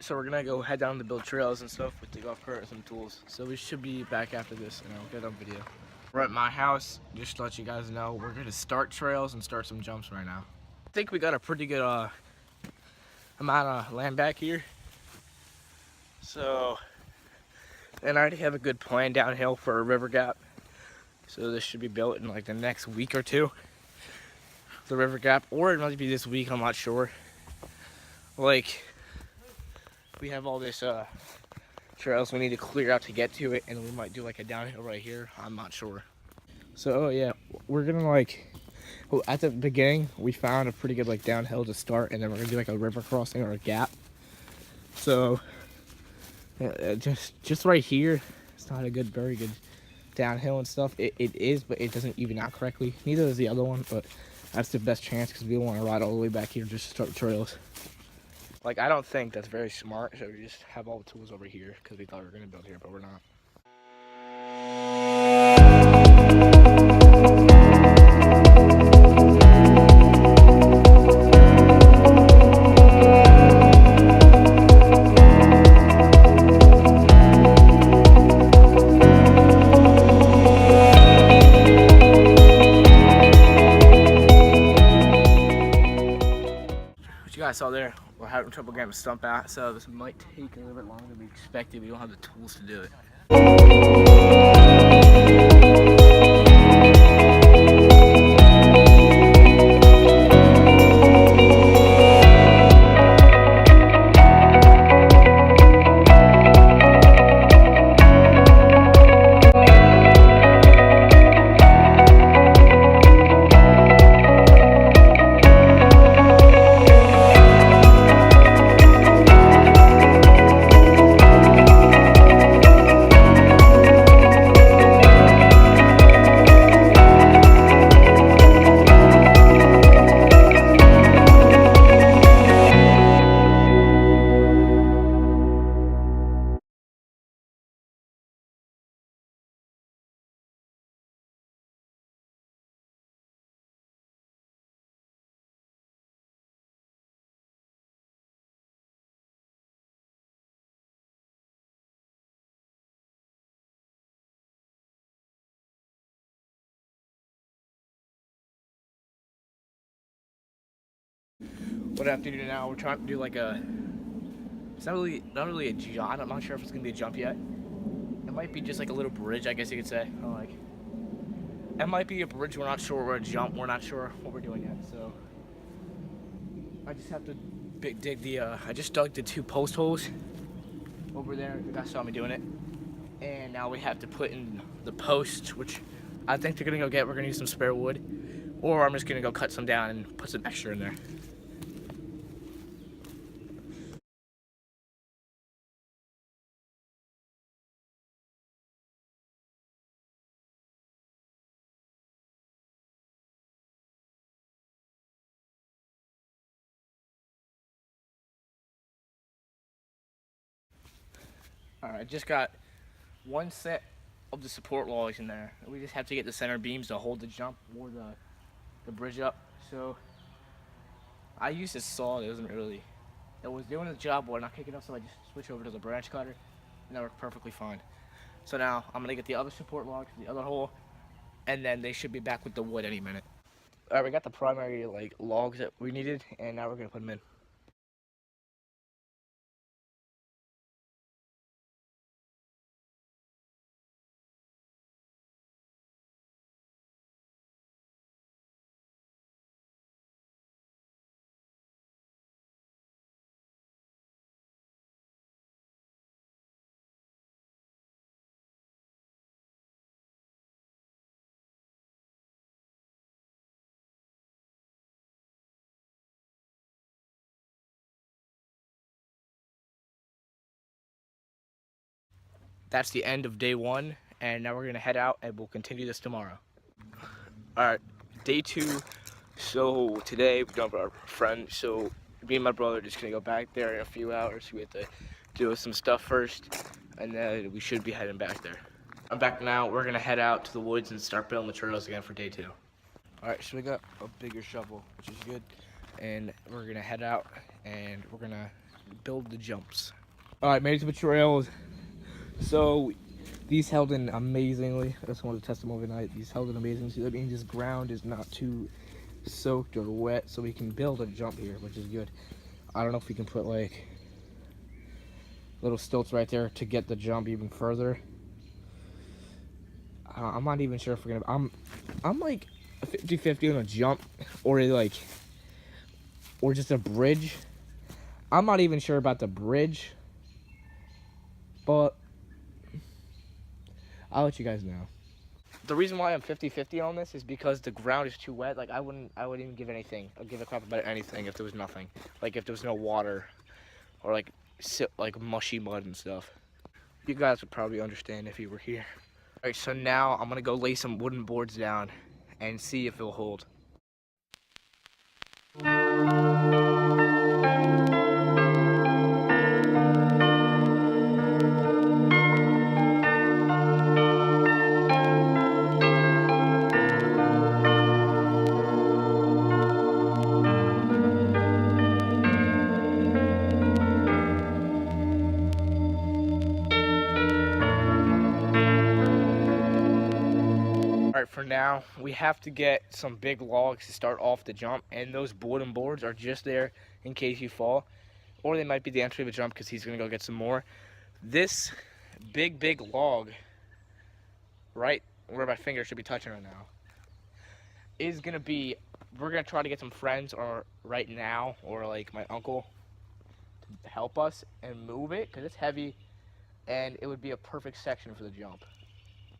So we're gonna go head down to build trails and stuff with the golf cart and some tools. So we should be back after this and I'll get on video. We're at my house, just to let you guys know, we're gonna start trails and start some jumps right now. I think we got a pretty good amount of land back here. So, and I already have a good plan downhill for a river gap. So this should be built in like the next week or two. The river gap, or it might be this week, I'm not sure. Like, we have all this trails we need to clear out to get to it, and we might do like a downhill right here. I'm not sure. So yeah, we're gonna well, at the beginning we found a pretty good like downhill to start, and then we're gonna do like a river crossing or a gap. So yeah, just right here, it's not a very good downhill and stuff. It is, but it doesn't even out correctly. Neither is the other one, but that's the best chance because we don't want to ride all the way back here just to start trails. Like, I don't think that's very smart, so we just have all the tools over here because we thought we were going to build here, but we're not. What you guys saw there, we're having trouble getting a stump out, so this might take a little bit longer than we expected. We don't have the tools to do it. What I have to do now, we're trying to do like it's not really a jump. I'm not sure if it's gonna be a jump yet. It might be just like a little bridge, I guess you could say. Like, it might be a bridge. We're not sure. We're a jump. We're not sure what we're doing yet. So I just have to dig the. I just dug the 2 post holes over there. You guys saw me doing it, and now we have to put in the posts, which I think they're gonna go get. We're gonna use some spare wood, or I'm just gonna go cut some down and put some extra in there. Alright, I just got 1 set of the support logs in there. We just have to get the center beams to hold the jump or the bridge up. So I used this saw. It was doing the job, but not kicking up, so I just switched over to the branch cutter, and that worked perfectly fine. So now I'm gonna get the other support logs, the other hole, and then they should be back with the wood any minute. Alright, we got the primary like logs that we needed, and now we're gonna put them in. That's the end of day 1, and now we're gonna head out and we'll continue this tomorrow. Alright, day 2. So today we're going with our friend. So me and my brother are just gonna go back there in a few hours. We have to do some stuff first, and then we should be heading back there. I'm back now. We're gonna head out to the woods and start building the trails again for day 2. Alright, so we got a bigger shovel, which is good, and we're gonna head out and we're gonna build the jumps. All right, made it to the trails. So these held in amazingly. I just wanted to test them overnight. These held in amazingly. So that means this ground is not too soaked or wet, so we can build a jump here, which is good. I don't know if we can put like little stilts right there to get the jump even further. I'm not even sure if we're gonna. I'm like 50-50 on a jump or just a bridge. I'm not even sure about the bridge, but I'll let you guys know. The reason why I'm 50-50 on this is because the ground is too wet. Like I wouldn't even give anything. I'd give a crap about anything if there was nothing. Like if there was no water or like mushy mud and stuff. You guys would probably understand if you were here. All right, so now I'm gonna go lay some wooden boards down and see if it'll hold. All right, for now, we have to get some big logs to start off the jump, and those wooden boards are just there in case you fall, or they might be the entry of the jump because he's gonna go get some more. This big log, right where my finger should be touching right now, is gonna be, we're gonna try to get some friends or right now, or like my uncle to help us and move it because it's heavy, and it would be a perfect section for the jump.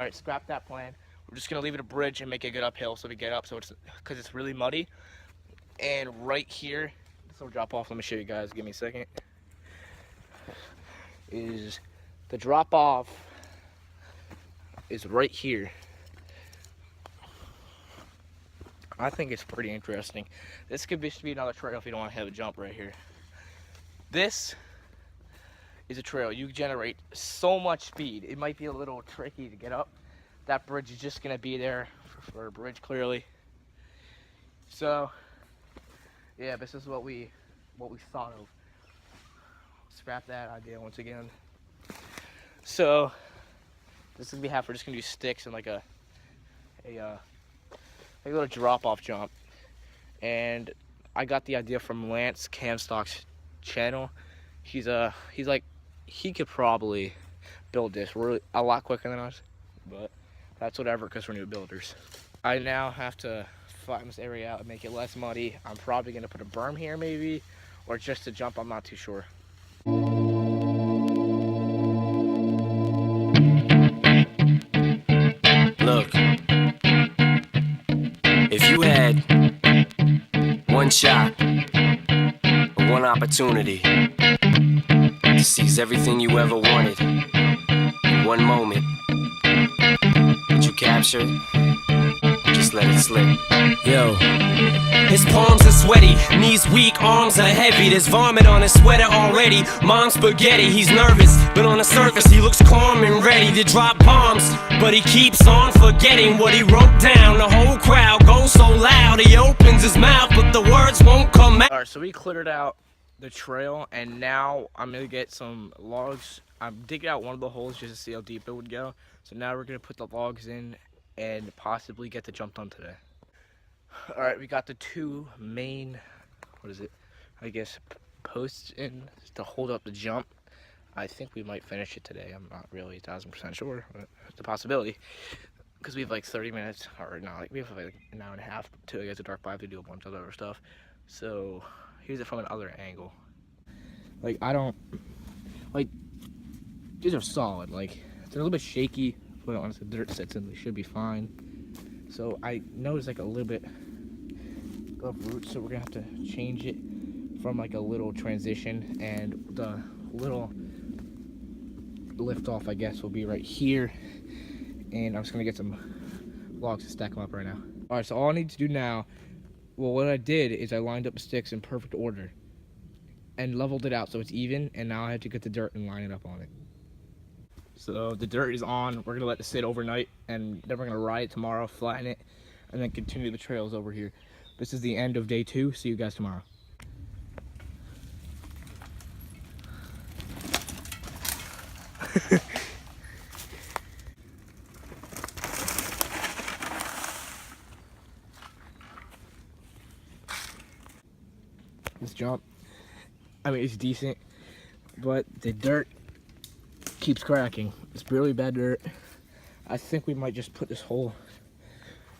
All right, scrap that plan. We're just gonna leave it a bridge and make it good uphill so we get up, so it's because it's really muddy. And right here, this will drop off. Let me show you guys. Give me a second. Is the drop off is right here. I think it's pretty interesting. This could be another trail if you don't want to have a jump right here. This is a trail. You generate so much speed. It might be a little tricky to get up. That bridge is just gonna be there for a bridge, clearly. So, yeah, this is what we thought of. Scrap that idea once again. So, this is gonna be half. We're just gonna use sticks and like a little drop-off jump. And I got the idea from Lance Camstock's channel. He could probably build this really a lot quicker than us, but that's whatever because we're new builders. I now have to flatten this area out and make it less muddy. I'm probably gonna put a berm here maybe, or just a jump, I'm not too sure. Look, if you had one shot or one opportunity to seize everything you ever wanted in one moment, would you capture it or just let it slip? Yo, his palms are sweaty, knees weak, arms are heavy. There's vomit on his sweater already. Mom's spaghetti, he's nervous, but on the surface he looks calm and ready to drop bombs. But he keeps on forgetting what he wrote down. The whole crowd goes so loud, he opens his mouth, but the words won't come out. Alright, so we cleared out the trail, and now I'm gonna get some logs. I'm digging out one of the holes just to see how deep it would go. So now we're gonna put the logs in and possibly get the jump done today. Alright, we got the two main, I guess, posts in to hold up the jump. I think we might finish it today. I'm not really 1000% sure, but it's a possibility. Because we have like 30 minutes, or no, we have like an hour and a half to get to Dark 5 to do a bunch of other stuff. So, here's it from another angle. Like, these are solid. Like, it's a little bit shaky, but honestly, the dirt sits in, they should be fine. So, I noticed like a little bit of roots, so we're gonna have to change it from like a little transition, and the little lift off, I guess, will be right here. And I'm just gonna get some logs to stack them up right now. All right, so all I need to do now, well, what I did is I lined up the sticks in perfect order and leveled it out so it's even, and now I have to get the dirt and line it up on it. So the dirt is on. We're gonna let it sit overnight, and then we're gonna ride it tomorrow, flatten it, and then continue the trails over here. This is the end of day 2. See you guys tomorrow. This jump, I mean, it's decent, but the dirt keeps cracking. It's really bad dirt. I think we might just put this whole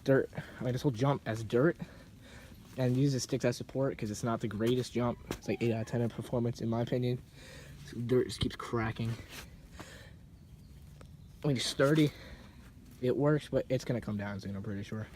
this whole jump as dirt and use the sticks as support, because it's not the greatest jump. It's like 8 out of 10 in performance in my opinion. So dirt just keeps cracking. I mean, it's sturdy, it works, but it's gonna come down soon, I'm pretty sure.